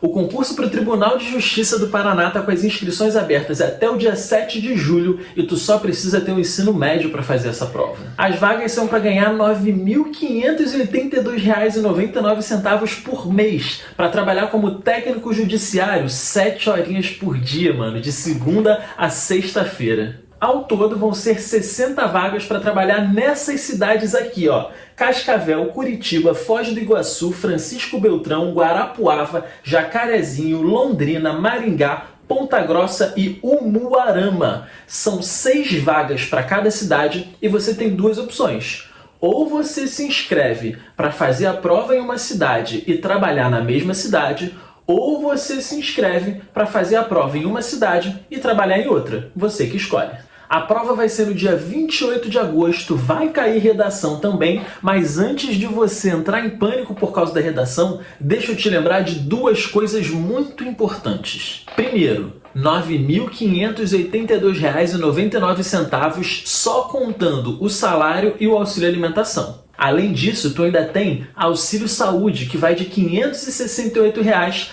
O concurso para o Tribunal de Justiça do Paraná está com as inscrições abertas até o dia 7 de julho e tu só precisa ter o ensino médio para fazer essa prova. As vagas são para ganhar R$ 9.582,99 por mês para trabalhar como técnico judiciário 7 horinhas por dia, mano, de segunda a sexta-feira. Ao todo vão ser 60 vagas para trabalhar nessas cidades aqui, ó. Cascavel, Curitiba, Foz do Iguaçu, Francisco Beltrão, Guarapuava, Jacarezinho, Londrina, Maringá, Ponta Grossa e Umuarama. São 6 vagas para cada cidade e você tem duas opções. Ou você se inscreve para fazer a prova em uma cidade e trabalhar na mesma cidade, ou você se inscreve para fazer a prova em uma cidade e trabalhar em outra. Você que escolhe. A prova vai ser no dia 28 de agosto, vai cair redação também, mas antes de você entrar em pânico por causa da redação, deixa eu te lembrar de duas coisas muito importantes. Primeiro, R$ 9.582,99 só contando o salário e o auxílio alimentação. Além disso, tu ainda tem auxílio saúde, que vai de R$ 568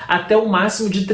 até o máximo de R$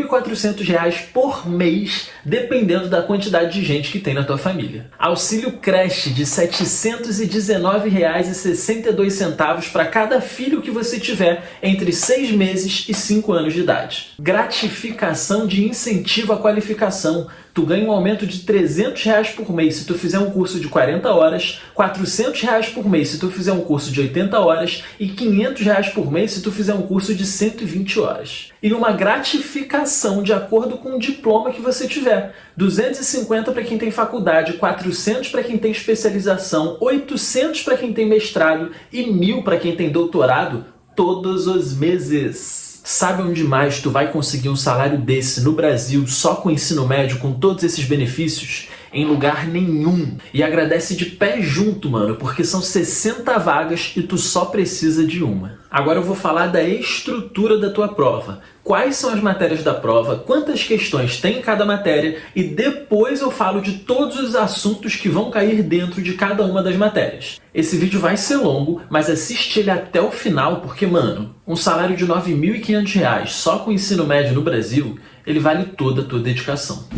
3.400 por mês, dependendo da quantidade de gente que tem na tua família. Auxílio creche de R$ 719,62 para cada filho que você tiver entre 6 meses e 5 anos de idade. Gratificação de incentivo à qualificação. Tu ganha um aumento de R$ 300 por mês se tu fizer um curso de 40 horas, R$ 400 por mês se tu fizer um curso de 80 horas e R$ 500 por mês se tu fizer um curso de 120 horas. E uma gratificação de acordo com o diploma que você tiver. 250 para quem tem faculdade, 400 para quem tem especialização, 800 para quem tem mestrado e 1.000 para quem tem doutorado todos os meses. Sabe onde mais tu vai conseguir um salário desse no Brasil só com ensino médio, com todos esses benefícios? Em lugar nenhum. E agradece de pé junto, mano, porque são 60 vagas e tu só precisa de uma. Agora eu vou falar da estrutura da tua prova. Quais são as matérias da prova, quantas questões tem em cada matéria e depois eu falo de todos os assuntos que vão cair dentro de cada uma das matérias. Esse vídeo vai ser longo, mas assiste ele até o final porque, mano, um salário de R$ 9.500 só com ensino médio no Brasil, ele vale toda a tua dedicação.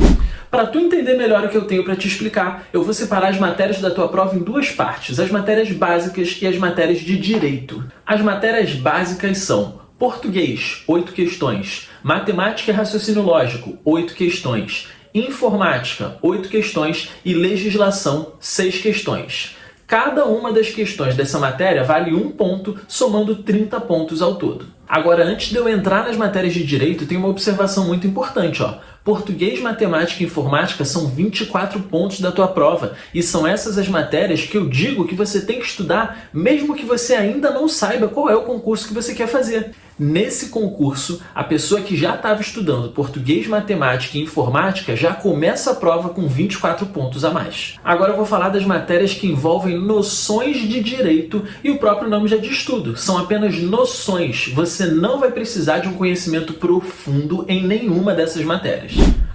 Para tu entender melhor o que eu tenho para te explicar, eu vou separar as matérias da tua prova em duas partes, as matérias básicas e as matérias de direito. As matérias básicas são português, 8 questões, matemática e raciocínio lógico, 8 questões, informática, 8 questões e legislação, 6 questões. Cada uma das questões dessa matéria vale 1 ponto, somando 30 pontos ao todo. Agora, antes de eu entrar nas matérias de direito, tem uma observação muito importante, ó. Português, matemática e informática são 24 pontos da tua prova e são essas as matérias que eu digo que você tem que estudar mesmo que você ainda não saiba qual é o concurso que você quer fazer. Nesse concurso, a pessoa que já estava estudando português, matemática e informática já começa a prova com 24 pontos a mais. Agora eu vou falar das matérias que envolvem noções de direito e o próprio nome já diz tudo. São apenas noções. Você não vai precisar de um conhecimento profundo em nenhuma dessas matérias.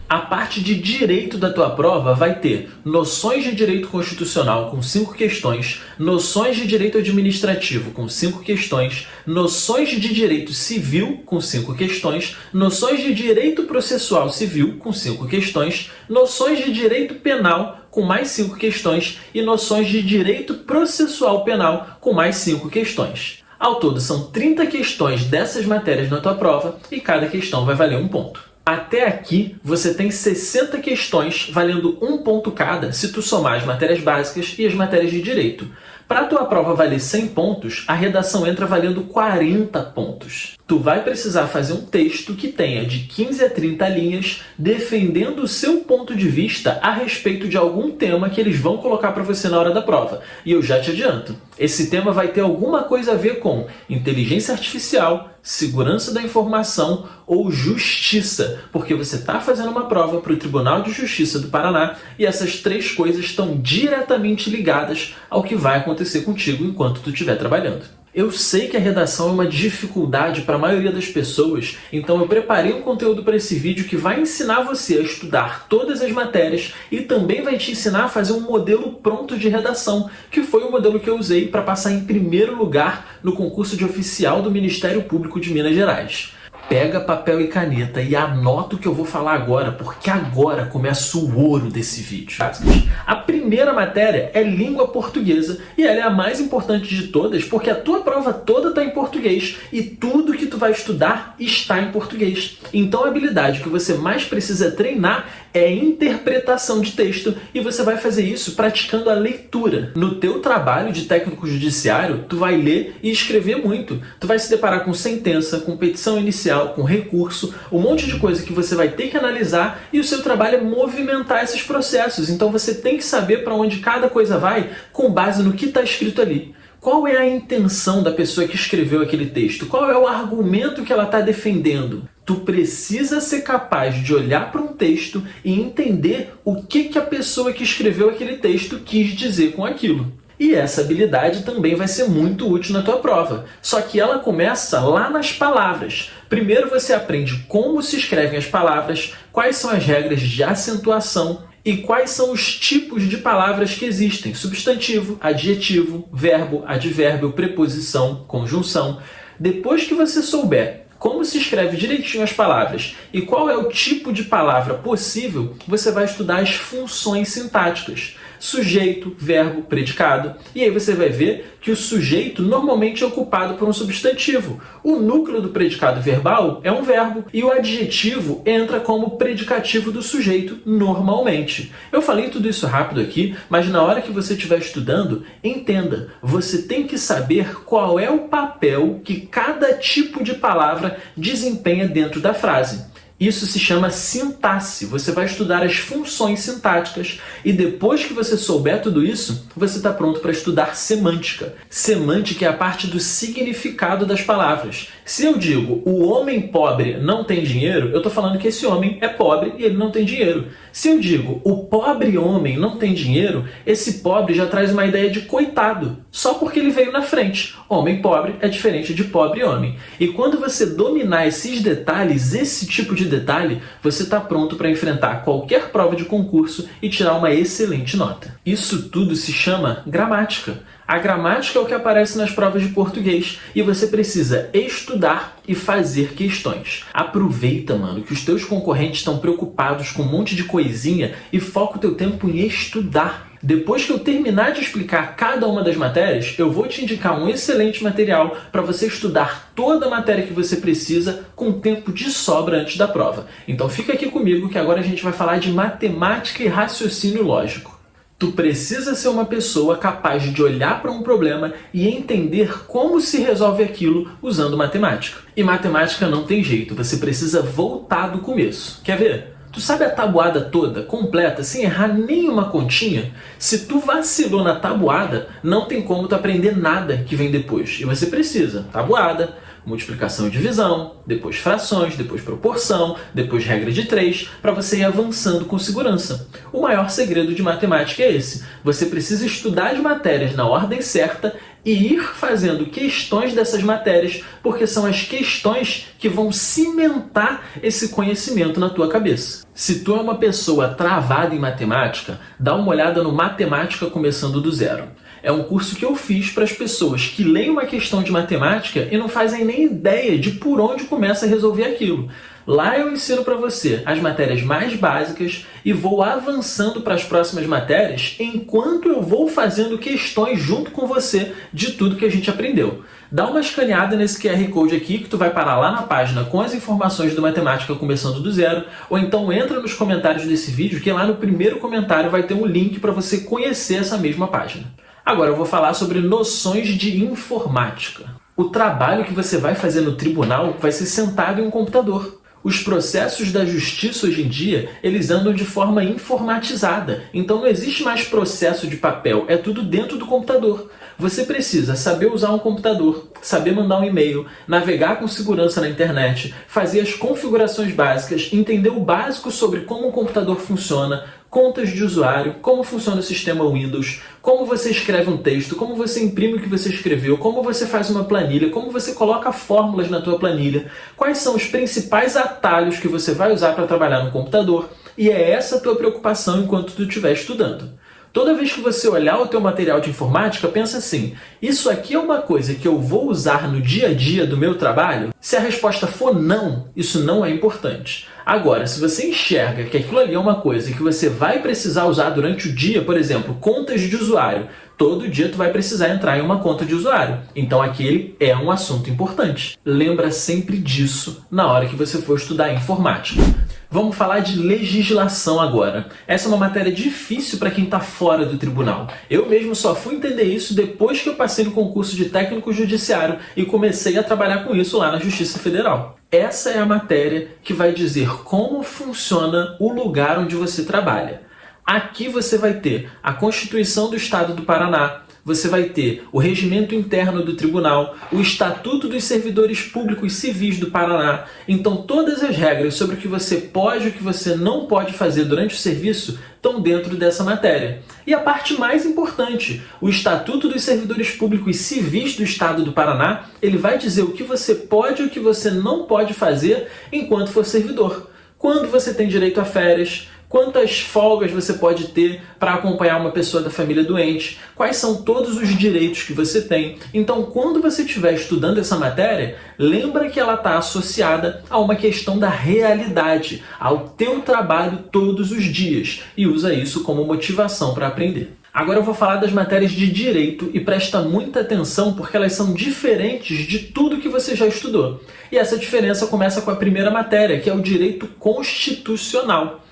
A parte de direito da tua prova vai ter noções de direito constitucional com 5 questões, noções de direito administrativo com 5 questões, noções de direito civil com 5 questões, noções de direito processual civil com 5 questões, noções de direito penal com mais 5 questões e noções de direito processual penal com mais 5 questões. Ao todo são 30 questões dessas matérias na tua prova e cada questão vai valer 1 ponto. Até aqui, você tem 60 questões valendo 1 ponto cada se tu somar as matérias básicas e as matérias de direito. Para a tua prova valer 100 pontos, a redação entra valendo 40 pontos. Tu vai precisar fazer um texto que tenha de 15 a 30 linhas defendendo o seu ponto de vista a respeito de algum tema que eles vão colocar para você na hora da prova. E eu já te adianto, esse tema vai ter alguma coisa a ver com inteligência artificial, segurança da informação ou justiça, porque você está fazendo uma prova para o Tribunal de Justiça do Paraná e essas 3 coisas estão diretamente ligadas ao que vai acontecer contigo enquanto tu estiver trabalhando. Eu sei que a redação é uma dificuldade para a maioria das pessoas, então eu preparei um conteúdo para esse vídeo que vai ensinar você a estudar todas as matérias e também vai te ensinar a fazer um modelo pronto de redação, que foi o modelo que eu usei para passar em primeiro lugar no concurso de oficial do Ministério Público de Minas Gerais. Pega papel e caneta e anota o que eu vou falar agora, porque agora começa o ouro desse vídeo. A primeira matéria é língua portuguesa e ela é a mais importante de todas porque a tua prova toda está em português e tudo que tu vai estudar está em português. Então a habilidade que você mais precisa treinar é interpretação de texto e você vai fazer isso praticando a leitura. No teu trabalho de técnico judiciário, tu vai ler e escrever muito. Tu vai se deparar com sentença, com petição inicial, com recurso, um monte de coisa que você vai ter que analisar e o seu trabalho é movimentar esses processos. Então você tem que saber para onde cada coisa vai com base no que está escrito ali. Qual é a intenção da pessoa que escreveu aquele texto? Qual é o argumento que ela está defendendo? Tu precisa ser capaz de olhar para um texto e entender o que a pessoa que escreveu aquele texto quis dizer com aquilo. E essa habilidade também vai ser muito útil na tua prova. Só que ela começa lá nas palavras. Primeiro você aprende como se escrevem as palavras, quais são as regras de acentuação e quais são os tipos de palavras que existem. Substantivo, adjetivo, verbo, advérbio, preposição, conjunção. Depois que você souber como se escreve direitinho as palavras e qual é o tipo de palavra possível, você vai estudar as funções sintáticas. Sujeito, verbo, predicado. E aí você vai ver que o sujeito normalmente é ocupado por um substantivo. O núcleo do predicado verbal é um verbo e o adjetivo entra como predicativo do sujeito normalmente. Eu falei tudo isso rápido aqui, mas na hora que você estiver estudando, entenda, você tem que saber qual é o papel que cada tipo de palavra desempenha dentro da frase. Isso se chama sintaxe. Você vai estudar as funções sintáticas e depois que você souber tudo isso, você está pronto para estudar semântica. Semântica é a parte do significado das palavras. Se eu digo o homem pobre não tem dinheiro, eu estou falando que esse homem é pobre e ele não tem dinheiro. Se eu digo o pobre homem não tem dinheiro, esse pobre já traz uma ideia de coitado, só porque ele veio na frente. Homem pobre é diferente de pobre homem. E quando você dominar esses detalhes, esse tipo de detalhe, você está pronto para enfrentar qualquer prova de concurso e tirar uma excelente nota. Isso tudo se chama gramática. A gramática é o que aparece nas provas de português e você precisa estudar e fazer questões. Aproveita, mano, que os teus concorrentes estão preocupados com um monte de coisinha e foca o teu tempo em estudar. Depois que eu terminar de explicar cada uma das matérias, eu vou te indicar um excelente material para você estudar toda a matéria que você precisa com tempo de sobra antes da prova. Então fica aqui comigo que agora a gente vai falar de matemática e raciocínio lógico. Tu precisa ser uma pessoa capaz de olhar para um problema e entender como se resolve aquilo usando matemática. E matemática não tem jeito, você precisa voltar do começo. Quer ver? Tu sabe a tabuada toda, completa, sem errar nenhuma continha? Se tu vacilou na tabuada, não tem como tu aprender nada que vem depois. E você precisa tabuada, multiplicação e divisão, depois frações, depois proporção, depois regra de 3, para você ir avançando com segurança. O maior segredo de matemática é esse. Você precisa estudar as matérias na ordem certa e ir fazendo questões dessas matérias, porque são as questões que vão cimentar esse conhecimento na tua cabeça. Se tu é uma pessoa travada em matemática, dá uma olhada no Matemática Começando do Zero. É um curso que eu fiz para as pessoas que leem uma questão de matemática e não fazem nem ideia de por onde começa a resolver aquilo. Lá eu ensino para você as matérias mais básicas e vou avançando para as próximas matérias enquanto eu vou fazendo questões junto com você de tudo que a gente aprendeu. Dá uma escaneada nesse QR Code aqui que tu vai parar lá na página com as informações do Matemática Começando do Zero, ou então entra nos comentários desse vídeo que lá no primeiro comentário vai ter um link para você conhecer essa mesma página. Agora eu vou falar sobre noções de informática. O trabalho que você vai fazer no tribunal vai ser sentado em um computador. Os processos da justiça hoje em dia, eles andam de forma informatizada. Então não existe mais processo de papel, é tudo dentro do computador. Você precisa saber usar um computador, saber mandar um e-mail, navegar com segurança na internet, fazer as configurações básicas, entender o básico sobre como um computador funciona, contas de usuário, como funciona o sistema Windows, como você escreve um texto, como você imprime o que você escreveu, como você faz uma planilha, como você coloca fórmulas na tua planilha, quais são os principais atalhos que você vai usar para trabalhar no computador, e é essa a tua preocupação enquanto tu estiver estudando. Toda vez que você olhar o teu material de informática, pensa assim, isso aqui é uma coisa que eu vou usar no dia a dia do meu trabalho? Se a resposta for não, isso não é importante. Agora, se você enxerga que aquilo ali é uma coisa que você vai precisar usar durante o dia, por exemplo, contas de usuário, todo dia tu vai precisar entrar em uma conta de usuário. Então aquele é um assunto importante. Lembra sempre disso na hora que você for estudar informática. Vamos falar de legislação agora. Essa é uma matéria difícil para quem está fora do tribunal. Eu mesmo só fui entender isso depois que eu passei no concurso de técnico judiciário e comecei a trabalhar com isso lá na Justiça Federal. Essa é a matéria que vai dizer como funciona o lugar onde você trabalha. Aqui você vai ter a Constituição do Estado do Paraná, você vai ter o Regimento Interno do Tribunal, o Estatuto dos Servidores Públicos Civis do Paraná. Então todas as regras sobre o que você pode e o que você não pode fazer durante o serviço estão dentro dessa matéria. E a parte mais importante, o Estatuto dos Servidores Públicos Civis do Estado do Paraná, ele vai dizer o que você pode e o que você não pode fazer enquanto for servidor. Quando você tem direito a férias, quantas folgas você pode ter para acompanhar uma pessoa da família doente, quais são todos os direitos que você tem. Então, quando você estiver estudando essa matéria, lembra que ela está associada a uma questão da realidade, ao teu trabalho todos os dias, e usa isso como motivação para aprender. Agora eu vou falar das matérias de direito e presta muita atenção porque elas são diferentes de tudo que você já estudou. E essa diferença começa com a primeira matéria, que é o direito constitucional.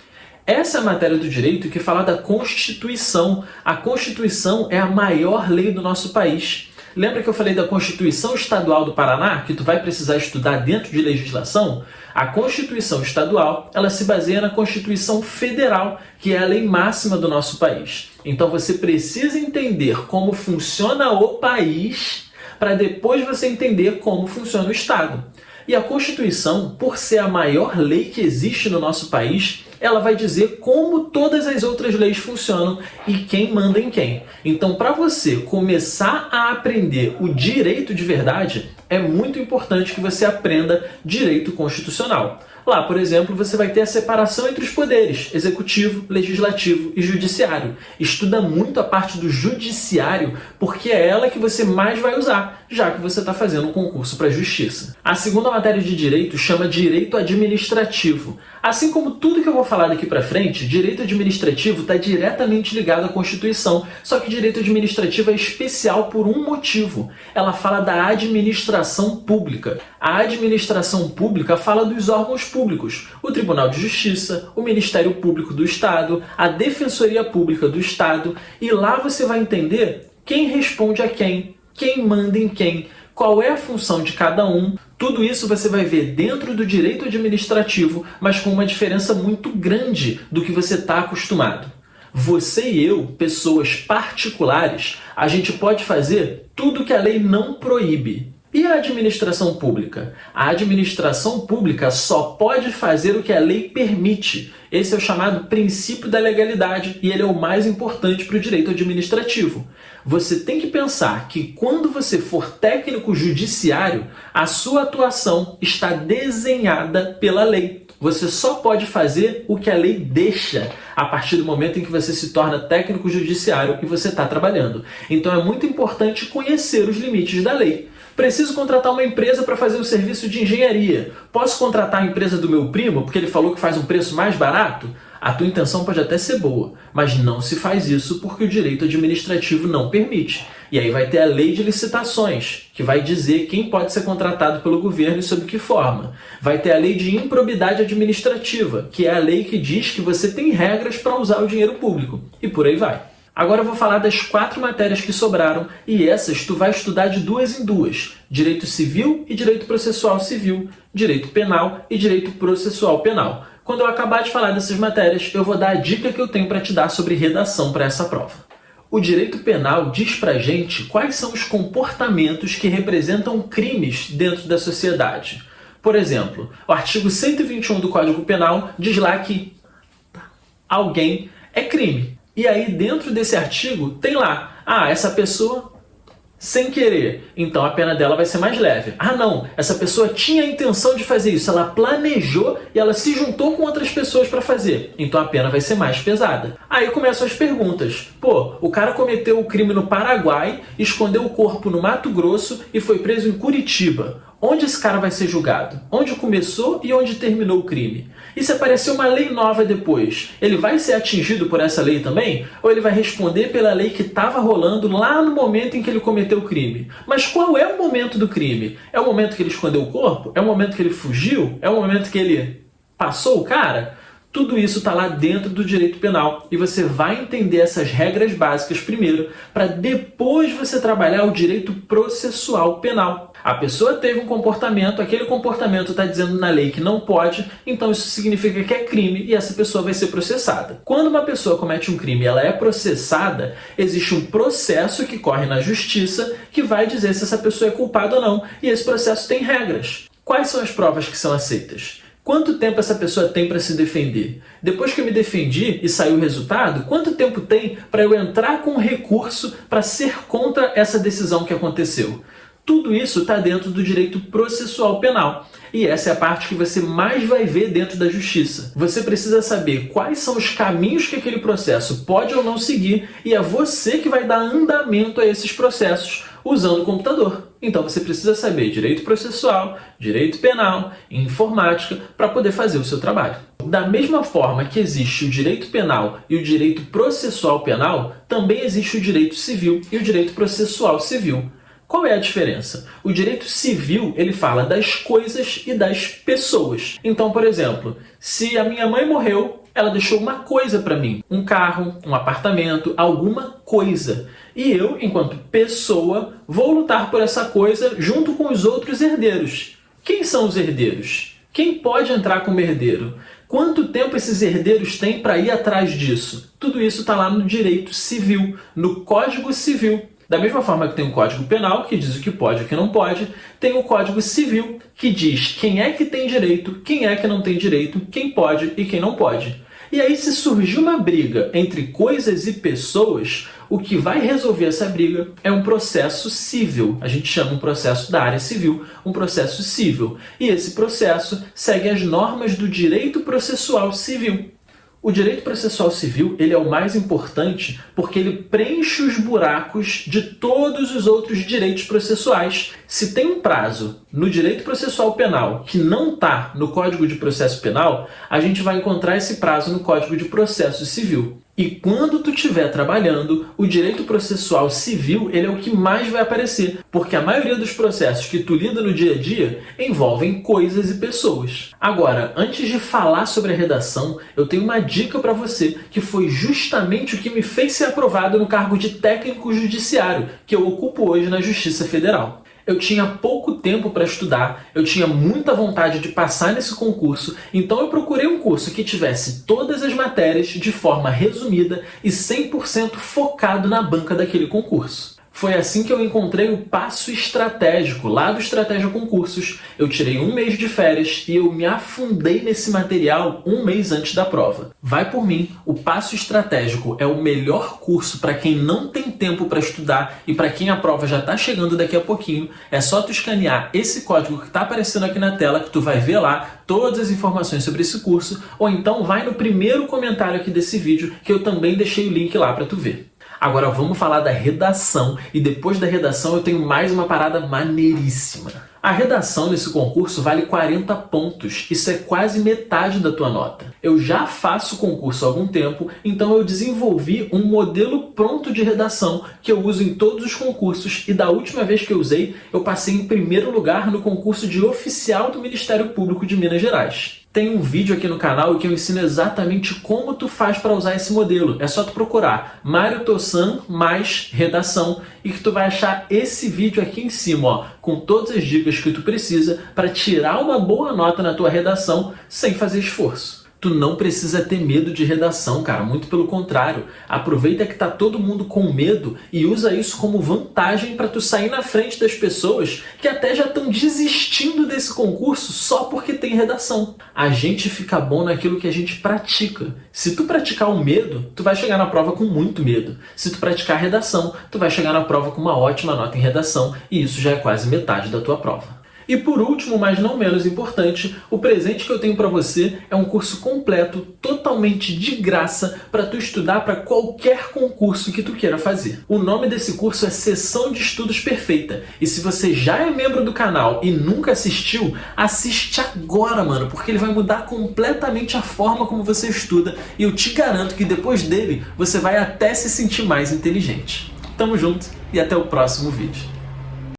Essa é a matéria do direito que fala da Constituição. A Constituição é a maior lei do nosso país. Lembra que eu falei da Constituição Estadual do Paraná, que tu vai precisar estudar dentro de legislação? A Constituição Estadual, ela se baseia na Constituição Federal, que é a lei máxima do nosso país. Então você precisa entender como funciona o país para depois você entender como funciona o Estado. E a Constituição, por ser a maior lei que existe no nosso país, ela vai dizer como todas as outras leis funcionam e quem manda em quem. Então, para você começar a aprender o direito de verdade, é muito importante que você aprenda direito constitucional. Lá, por exemplo, você vai ter a separação entre os poderes, executivo, legislativo e judiciário. Estuda muito a parte do judiciário, porque é ela que você mais vai usar, já que você está fazendo um concurso para a justiça. A segunda matéria de direito chama direito administrativo. Assim como tudo que eu vou falar daqui para frente, direito administrativo está diretamente ligado à Constituição, só que direito administrativo é especial por um motivo. Ela fala da administração pública. A administração pública fala dos órgãos públicos, o Tribunal de Justiça, o Ministério Público do Estado, a Defensoria Pública do Estado, e lá você vai entender quem responde a quem manda em quem, qual é a função de cada um. Tudo isso você vai ver dentro do direito administrativo, mas com uma diferença muito grande do que você está acostumado. Você e eu, pessoas particulares, a gente pode fazer tudo que a lei não proíbe. E a administração pública? A administração pública só pode fazer o que a lei permite. Esse é o chamado princípio da legalidade e ele é o mais importante para o direito administrativo. Você tem que pensar que quando você for técnico judiciário, a sua atuação está desenhada pela lei. Você só pode fazer o que a lei deixa a partir do momento em que você se torna técnico judiciário e você está trabalhando. Então é muito importante conhecer os limites da lei. Preciso contratar uma empresa para fazer o serviço de engenharia. Posso contratar a empresa do meu primo porque ele falou que faz um preço mais barato? A tua intenção pode até ser boa, mas não se faz isso porque o direito administrativo não permite. E aí vai ter a lei de licitações, que vai dizer quem pode ser contratado pelo governo e sob que forma. Vai ter a lei de improbidade administrativa, que é a lei que diz que você tem regras para usar o dinheiro público. E por aí vai. Agora eu vou falar das 4 matérias que sobraram, e essas tu vai estudar de 2 em 2. Direito civil e direito processual civil, direito penal e direito processual penal. Quando eu acabar de falar dessas matérias, eu vou dar a dica que eu tenho para te dar sobre redação para essa prova. O direito penal diz pra gente quais são os comportamentos que representam crimes dentro da sociedade. Por exemplo, o artigo 121 do Código Penal diz lá que alguém é crime. E aí, dentro desse artigo, tem lá, essa pessoa sem querer, então a pena dela vai ser mais leve. Ah não, essa pessoa tinha a intenção de fazer isso, ela planejou e ela se juntou com outras pessoas para fazer, então a pena vai ser mais pesada. Aí começam as perguntas. Pô, o cara cometeu o crime no Paraguai, escondeu o corpo no Mato Grosso e foi preso em Curitiba. Onde esse cara vai ser julgado? Onde começou e onde terminou o crime? E se aparecer uma lei nova depois, ele vai ser atingido por essa lei também? Ou ele vai responder pela lei que estava rolando lá no momento em que ele cometeu o crime? Mas qual é o momento do crime? É o momento que ele escondeu o corpo? É o momento que ele fugiu? É o momento que ele passou o cara? Tudo isso está lá dentro do direito penal e você vai entender essas regras básicas primeiro, para depois você trabalhar o direito processual penal. A pessoa teve um comportamento, aquele comportamento está dizendo na lei que não pode, então isso significa que é crime e essa pessoa vai ser processada. Quando uma pessoa comete um crime e ela é processada, existe um processo que corre na justiça que vai dizer se essa pessoa é culpada ou não, e esse processo tem regras. Quais são as provas que são aceitas? Quanto tempo essa pessoa tem para se defender? Depois que eu me defendi e saiu o resultado, quanto tempo tem para eu entrar com recurso para ser contra essa decisão que aconteceu? Tudo isso está dentro do direito processual penal. E essa é a parte que você mais vai ver dentro da justiça. Você precisa saber quais são os caminhos que aquele processo pode ou não seguir, e é você que vai dar andamento a esses processos usando o computador. Então você precisa saber direito processual, direito penal e informática para poder fazer o seu trabalho. Da mesma forma que existe o direito penal e o direito processual penal, também existe o direito civil e o direito processual civil. Qual é a diferença? O direito civil, ele fala das coisas e das pessoas. Então, por exemplo, se a minha mãe morreu, ela deixou uma coisa para mim. Um carro, um apartamento, alguma coisa. E eu, enquanto pessoa, vou lutar por essa coisa junto com os outros herdeiros. Quem são os herdeiros? Quem pode entrar como herdeiro? Quanto tempo esses herdeiros têm para ir atrás disso? Tudo isso está lá no direito civil, no Código Civil. Da mesma forma que tem o Código Penal, que diz o que pode e o que não pode, tem o Código Civil, que diz quem é que tem direito, quem é que não tem direito, quem pode e quem não pode. E aí, se surgir uma briga entre coisas e pessoas, o que vai resolver essa briga é um processo civil. A gente chama um processo da área civil, um processo civil. E esse processo segue as normas do direito processual civil. O direito processual civil, ele é o mais importante porque ele preenche os buracos de todos os outros direitos processuais. Se tem um prazo no direito processual penal que não está no Código de Processo Penal, a gente vai encontrar esse prazo no Código de Processo Civil. E quando tu estiver trabalhando, o direito processual civil ele é o que mais vai aparecer, porque a maioria dos processos que tu lida no dia a dia envolvem coisas e pessoas. Agora, antes de falar sobre a redação, eu tenho uma dica para você, que foi justamente o que me fez ser aprovado no cargo de técnico judiciário, que eu ocupo hoje na Justiça Federal. Eu tinha pouco tempo para estudar, eu tinha muita vontade de passar nesse concurso, então eu procurei um curso que tivesse todas as matérias de forma resumida e 100% focado na banca daquele concurso. Foi assim que eu encontrei o Passo Estratégico, lá do Estratégia Concursos. Eu tirei um mês de férias e eu me afundei nesse material um mês antes da prova. Vai por mim, o Passo Estratégico é o melhor curso para quem não tem tempo para estudar e para quem a prova já está chegando daqui a pouquinho. É só tu escanear esse código que está aparecendo aqui na tela que tu vai ver lá todas as informações sobre esse curso, ou então vai no primeiro comentário aqui desse vídeo que eu também deixei o link lá para tu ver. Agora vamos falar da redação, e depois da redação eu tenho mais uma parada maneiríssima. A redação nesse concurso vale 40 pontos, isso é quase metade da tua nota. Eu já faço concurso há algum tempo, então eu desenvolvi um modelo pronto de redação que eu uso em todos os concursos, e da última vez que eu usei, eu passei em primeiro lugar no concurso de oficial do Ministério Público de Minas Gerais. Tem um vídeo aqui no canal que eu ensino exatamente como tu faz para usar esse modelo. É só tu procurar Mário Tossan mais redação e que tu vai achar esse vídeo aqui em cima, ó, com todas as dicas que tu precisa para tirar uma boa nota na tua redação sem fazer esforço. Tu não precisa ter medo de redação, cara, muito pelo contrário. Aproveita que tá todo mundo com medo e usa isso como vantagem para tu sair na frente das pessoas que até já estão desistindo desse concurso só porque tem redação. A gente fica bom naquilo que a gente pratica. Se tu praticar o medo, tu vai chegar na prova com muito medo. Se tu praticar a redação, tu vai chegar na prova com uma ótima nota em redação e isso já é quase metade da tua prova. E por último, mas não menos importante, o presente que eu tenho para você é um curso completo, totalmente de graça, para tu estudar para qualquer concurso que tu queira fazer. O nome desse curso é Sessão de Estudos Perfeita. E se você já é membro do canal e nunca assistiu, assiste agora, mano, porque ele vai mudar completamente a forma como você estuda e eu te garanto que depois dele você vai até se sentir mais inteligente. Tamo junto e até o próximo vídeo.